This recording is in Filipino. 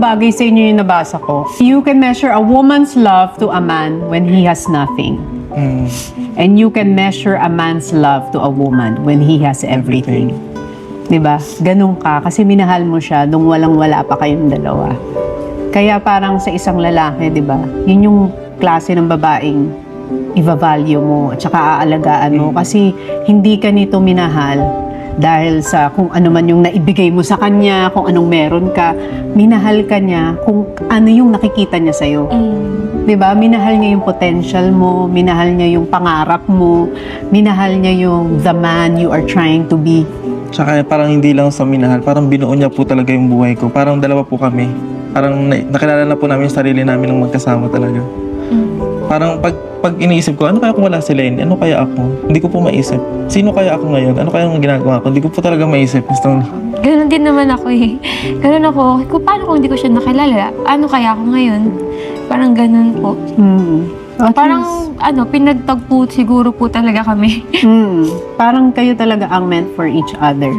bagay sa inyo yung nabasa ko. You can measure a woman's love to a man when he has nothing. And you can measure a man's love to a woman when he has everything. Diba? Ganun ka. Kasi minahal mo siya nung walang-wala pa kayong dalawa. Kaya parang sa isang lalaki, diba? Yun yung klase ng babaeng i-value mo at saka aalagaan mo. Kasi hindi ka nito minahal dahil sa kung ano man yung naibigay mo sa kanya, kung anong meron ka. Minahal ka niya kung ano yung nakikita niya sa'yo. Diba? Minahal niya yung potential mo, minahal niya yung pangarap mo, minahal niya yung the man you are trying to be. Tsaka parang hindi lang sa minahal, parang binuo niya po talaga yung buhay ko. Parang dalawa po kami. Parang nakilala na po namin yung sarili namin ng magkasama talaga. Parang pag iniisip ko, ano kaya kung wala si Lenny? Ano kaya ako? Hindi ko po maisip. Sino kaya ako ngayon? Ano kaya ang ginagawa ko? Hindi ko po talaga maisip. Ganun din naman ako eh. Ganun ako. Paano kung hindi ko siya nakilala? Ano kaya ako ngayon? Parang ganun po. Parang pinagtagpo siguro po talaga kami. Parang kayo talaga ang meant for each other.